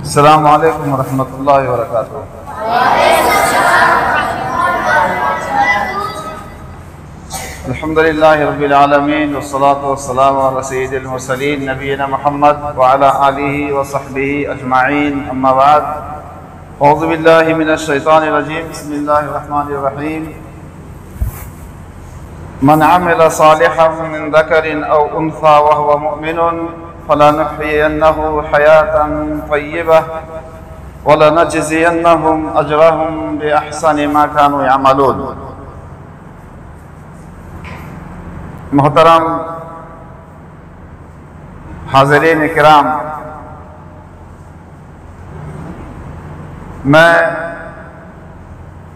السلام علیکم ورحمۃ اللہ وبرکاتہ۔ الحمد للہ رب العالمین والصلاة والسلام علی سید المرسلین نبینا محمد وعلی آلہ وصحبہ اجمعین، اما بعد، اعوذ باللہ من الشیطان الرجیم، بسم اللہ الرحمن الرحیم۔ من عمل صالحا من ذکر او انثى وهو مؤمن فلنحيينه حياة طيبة ولنجزينهم أجرهم بأحسن ما كانوا يعملون۔ محترم حاضرین کرام، میں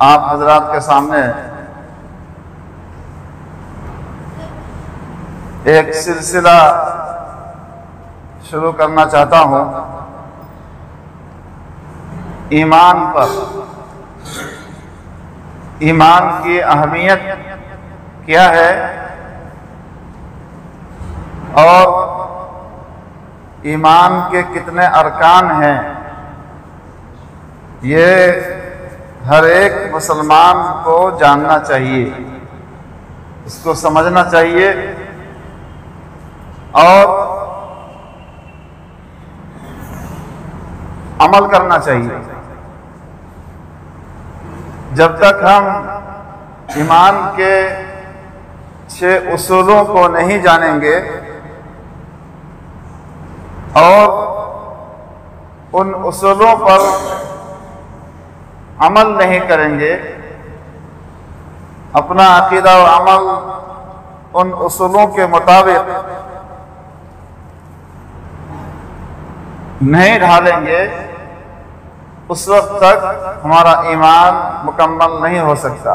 آپ حضرات کے سامنے ایک سلسلہ شروع کرنا چاہتا ہوں ایمان پر۔ ایمان کی اہمیت کیا ہے اور ایمان کے کتنے ارکان ہیں، یہ ہر ایک مسلمان کو جاننا چاہیے، اس کو سمجھنا چاہیے اور عمل کرنا چاہیے۔ جب تک ہم ایمان کے 6 اصولوں کو نہیں جانیں گے اور ان اصولوں پر عمل نہیں کریں گے، اپنا عقیدہ و عمل ان اصولوں کے مطابق نہیں ڈھالیں گے، اس وقت تک ہمارا ایمان مکمل نہیں ہو سکتا۔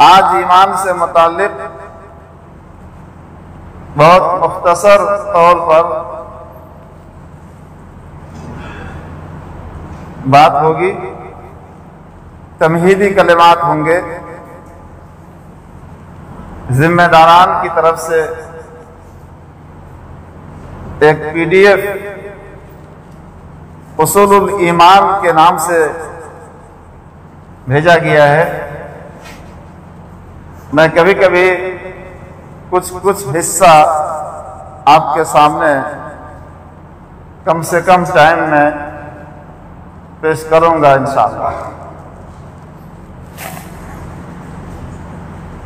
آج ایمان سے متعلق بہت مختصر طور پر بات ہوگی، تمہیدی کلمات ہوں گے، ذمہ داران کی طرف سے ایک PDF اصول الایمان کے نام سے بھیجا گیا ہے۔ میں کبھی کبھی کچھ حصہ آپ کے سامنے کم سے کم ٹائم میں پیش کروں گا انشاءاللہ۔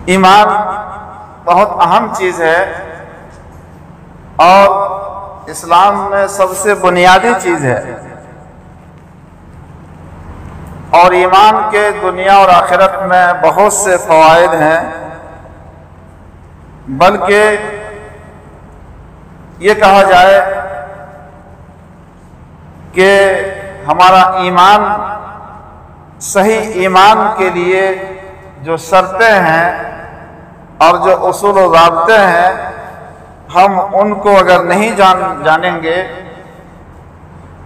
ایمان بہت اہم چیز ہے اور اسلام میں سب سے بنیادی چیز ہے، اور ایمان کے دنیا اور آخرت میں بہت سے فوائد ہیں، بلکہ یہ کہا جائے کہ ہمارا ایمان، صحیح ایمان کے لیے جو شرطیں ہیں اور جو اصول و ضابطے ہیں، ہم ان کو اگر نہیں جانیں گے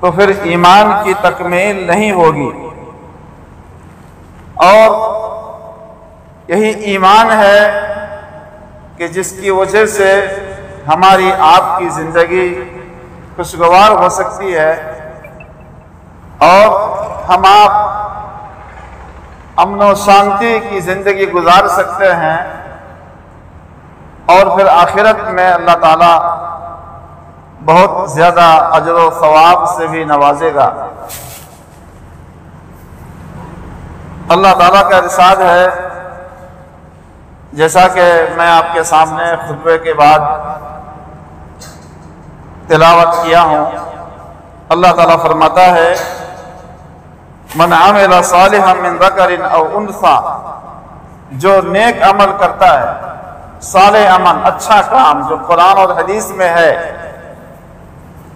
تو پھر ایمان کی تکمیل نہیں ہوگی۔ اور یہی ایمان ہے کہ جس کی وجہ سے ہماری آپ کی زندگی خوشگوار ہو سکتی ہے اور ہم آپ امن و شانتی کی زندگی گزار سکتے ہیں، اور پھر آخرت میں اللہ تعالیٰ بہت زیادہ اجر و ثواب سے بھی نوازے گا۔ اللہ تعالیٰ کا ارشاد ہے، جیسا کہ میں آپ کے سامنے خطبے کے بعد تلاوت کیا ہوں، اللہ تعالیٰ فرماتا ہے، من عمل صالحا من ذکر او انثى، جو نیک عمل کرتا ہے، صالح عمل، اچھا کام جو قرآن اور حدیث میں ہے،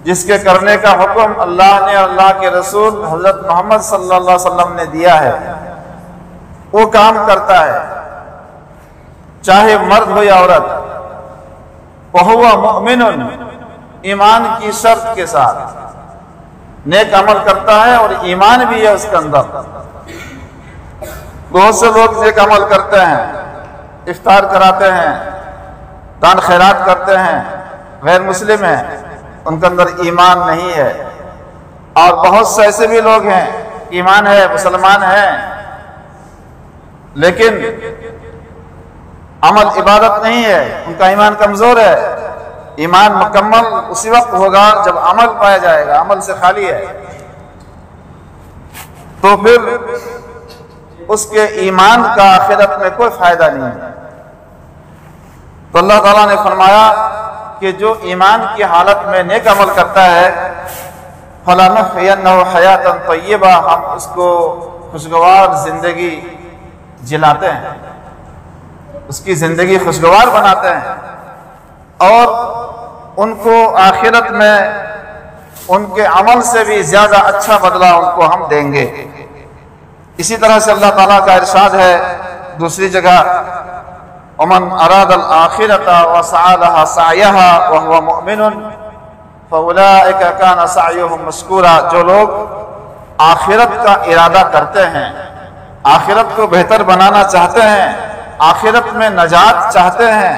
جس کے کرنے کا حکم اللہ نے، اللہ کے رسول حضرت محمد صلی اللہ علیہ وسلم نے دیا ہے، وہ کام کرتا ہے، چاہے مرد ہو یا عورت، وَهُوَ مُؤْمِنٌ، ایمان کی شرط کے ساتھ نیک عمل کرتا ہے اور ایمان بھی ہے اس کے اندر۔ بہت سے لوگ نیک عمل کرتے ہیں، افطار کراتے ہیں، دان خیرات کرتے ہیں، غیر مسلم ہیں، ان کے اندر ایمان نہیں ہے، اور بہت سے ایسے بھی لوگ ہیں ایمان ہے، مسلمان ہیں، لیکن عمل عبادت نہیں ہے، ان کا ایمان کمزور ہے۔ ایمان مکمل اسی وقت ہوگا جب عمل پایا جائے گا، عمل سے خالی ہے تو پھر اس کے ایمان کا آخرت میں کوئی فائدہ نہیں ہے۔ تو اللہ تعالیٰ نے فرمایا کہ جو ایمان کی حالت میں نیک عمل کرتا ہے فَلَنُحْيِيَنَّهُ حَيَاةً طَيِّبَةً، ہم اس کو خوشگوار زندگی جلاتے ہیں، اس کی زندگی خوشگوار بناتے ہیں، اور ان کو آخرت میں ان کے عمل سے بھی زیادہ اچھا بدلہ ان کو ہم دیں گے۔ اسی طرح سے اللہ تعالیٰ کا ارشاد ہے دوسری جگہ وَمَنْ أَرَادَ الْآخِرَةَ وَسَعَى لَهَا سَعْيَهَا وَهُوَ مُؤْمِنٌ فَأُولَٰئِكَ كَانَ سَعْيُهُمْ مَشْكُورًا، جو لوگ آخرت کا ارادہ کرتے ہیں، آخرت کو بہتر بنانا چاہتے ہیں، آخرت میں نجات چاہتے ہیں،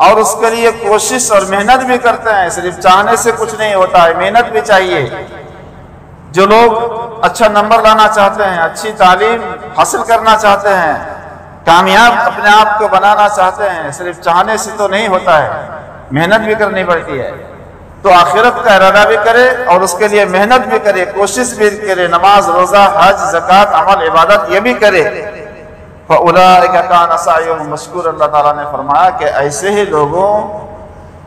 اور اس کے لیے کوشش اور محنت بھی کرتے ہیں، صرف چاہنے سے کچھ نہیں ہوتا ہے، محنت بھی چاہیے۔ جو لوگ اچھا نمبر لانا چاہتے ہیں، اچھی تعلیم حاصل کرنا چاہتے ہیں، کامیاب اپنے آپ کو بنانا چاہتے ہیں، صرف چاہنے سے تو نہیں ہوتا ہے، محنت بھی کرنی پڑتی ہے، تو آخرت کا ارادہ بھی کرے اور اس کے لیے محنت بھی کرے، کوشش بھی کرے، نماز، روزہ، حج، زکوٰۃ، عمل، عبادت یہ بھی کرے۔ فَأُولَٰئِكَ كَانَ سَعْيُهُمْ مَشْكُورًا، اللہ تعالیٰ نے فرمایا کہ ایسے ہی لوگوں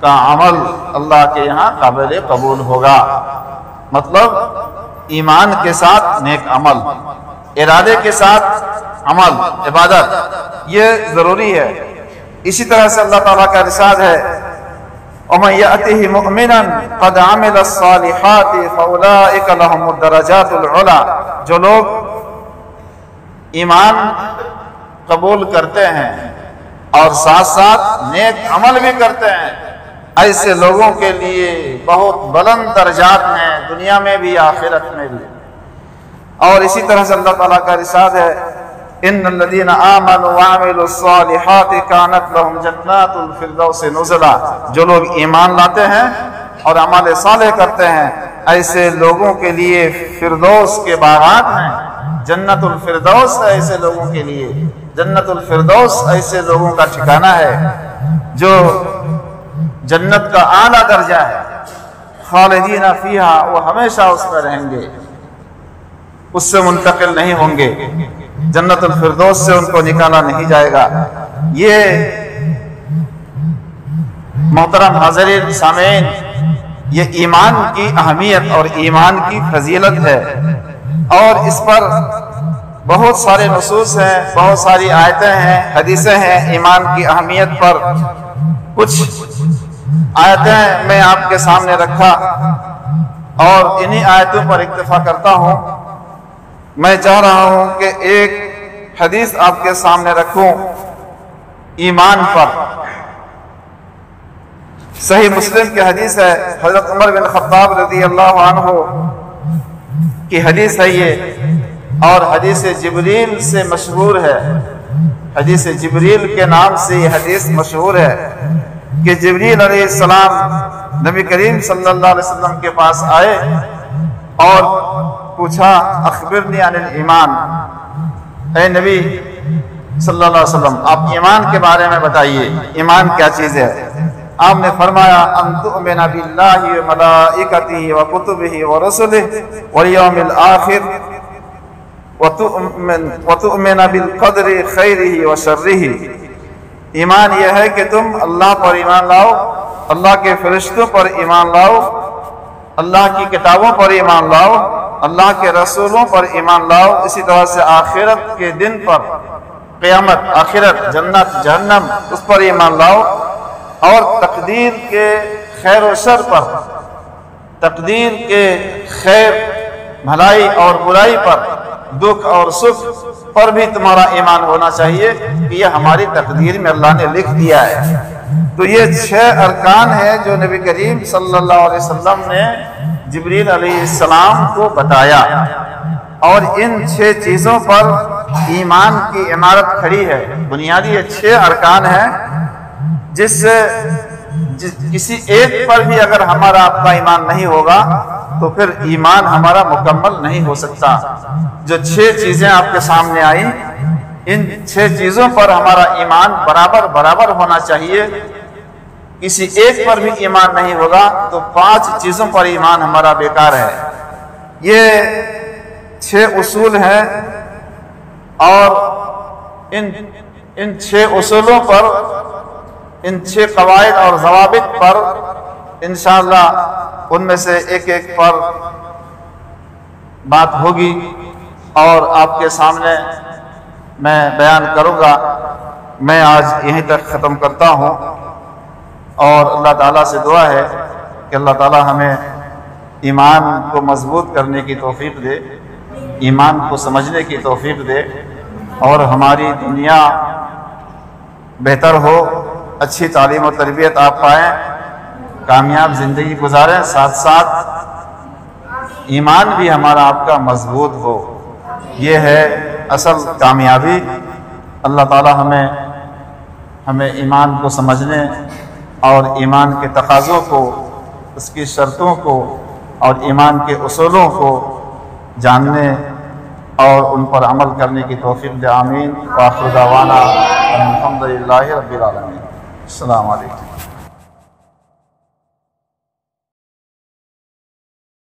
کا عمل اللہ کے یہاں قابل قبول ہوگا۔ مطلب ایمان کے ساتھ نیک عمل، ارادے کے ساتھ عمل، عبادت، یہ ضروری ہے۔ اسی طرح سے اللہ تعالیٰ کا ارشاد ہے وَمَنْ يَأْتِهِ مُؤْمِنًا قَدْ عَمِلَ الصَّالِحَاتِ فَأُولَٰئِكَ لَهُمُ الدَّرَجَاتُ الْعُلَىٰ، جو لوگ ایمان قبول کرتے ہیں اور ساتھ ساتھ نیک عمل بھی کرتے ہیں، ایسے لوگوں کے لیے بہت بلند درجات ہیں، دنیا میں بھی آخرت میں بھی۔ اور اسی طرح سے اللہ تعالیٰ کا ارشاد ہے ان الذین آمنوا وعملوا الصالحات كانت لهم جنات الفردوس نزلا، جو لوگ ایمان لاتے ہیں اور عمل صالح کرتے ہیں ایسے لوگوں کے لیے فردوس کے باغات ہیں، جنت الفردوس ہے ایسے لوگوں کے لیے، جنت الفردوس ایسے لوگوں کا ٹھکانہ ہے جو جنت کا اعلیٰ درجہ ہے، خالدین فیہا، وہ ہمیشہ اس میں رہیں گے، اس سے منتقل نہیں ہوں گے، جنت الفردوس سے ان کو نکالا نہیں جائے گا۔ یہ محترم حاضرین سامعین، یہ ایمان کی اہمیت اور ایمان کی فضیلت ہے، اور اس پر بہت سارے نصوص ہیں، بہت ساری آیتیں ہیں، حدیثیں ہیں ایمان کی اہمیت پر۔ کچھ آیتیں میں آپ کے سامنے رکھا اور انہی آیتوں پر اکتفا کرتا ہوں۔ میں چاہ رہا ہوں کہ ایک حدیث آپ کے سامنے رکھوں ایمان پر۔ صحیح مسلم کی حدیث ہے، حضرت عمر بن خطاب رضی اللہ عنہ کی حدیث ہے یہ، اور حدیث جبریل سے مشہور ہے، حدیث جبریل کے نام سے یہ حدیث مشہور ہے کہ جبریل علیہ السلام نبی کریم صلی اللہ علیہ وسلم کے پاس آئے اور پوچھا اخبرنی عن الایمان، اے نبی صلی اللہ علیہ وسلم آپ ایمان کے بارے میں بتائیے، ایمان کیا چیز ہے؟ آپ نے فرمایا ان تؤمن باللہ وملائکتہ وکتبہ ورسلہ والیوم الآخر وتؤمن بالقدر خیرہ وشرہ۔ ایمان یہ ہے کہ تم اللہ پر ایمان لاؤ، اللہ کے فرشتوں پر ایمان لاؤ، اللہ کی کتابوں پر ایمان لاؤ، اللہ کے رسولوں پر ایمان لاؤ، اسی طرح سے آخرت کے دن پر، قیامت، آخرت، جنت، جہنم، اس پر ایمان لاؤ، اور تقدیر کے خیر و شر پر، تقدیر کے خیر، بھلائی اور برائی پر، دکھ اور سکھ پر بھی تمہارا ایمان ہونا چاہیے کہ یہ ہماری تقدیر میں اللہ نے لکھ دیا ہے۔ تو یہ 6 ارکان ہیں جو نبی کریم صلی اللہ علیہ وسلم نے جبریل علیہ السلام کو بتایا، اور ان 6 چیزوں پر ایمان کی عمارت کھڑی ہے۔ بنیادی یہ 6 ارکان ہیں جس سے کسی ایک پر بھی اگر ہمارا آپ کا ایمان نہیں ہوگا تو پھر ایمان ہمارا مکمل نہیں ہو سکتا۔ جو 6 چیزیں آپ کے سامنے آئیں، ان 6 چیزوں پر ہمارا ایمان برابر ہونا چاہیے۔ کسی ایک پر بھی ایمان نہیں ہوگا تو 5 چیزوں پر ایمان ہمارا بیکار ہے۔ یہ 6 اصول ہیں، اور ان 6 اصولوں پر، ان 6 قواعد اور ضوابط پر انشاءاللہ ان میں سے ایک پر بات ہوگی اور آپ کے سامنے میں بیان کروں گا۔ میں آج یہیں تک ختم کرتا ہوں، اور اللہ تعالیٰ سے دعا ہے کہ اللہ تعالیٰ ہمیں ایمان کو مضبوط کرنے کی توفیق دے، ایمان کو سمجھنے کی توفیق دے، اور ہماری دنیا بہتر ہو، اچھی تعلیم و تربیت آپ پائیں، کامیاب زندگی گزاریں، ساتھ ساتھ ایمان بھی ہمارا آپ کا مضبوط ہو۔ یہ ہے اصل کامیابی۔ اللہ تعالیٰ ہمیں ایمان کو سمجھنے اور ایمان کے تقاضوں کو، اس کی شرطوں کو اور ایمان کے اصولوں کو جاننے اور ان پر عمل کرنے کی توفیق دے۔ آمین۔ وآخر دعوانا الحمدللہ رب العالمین۔ السلام علیکم۔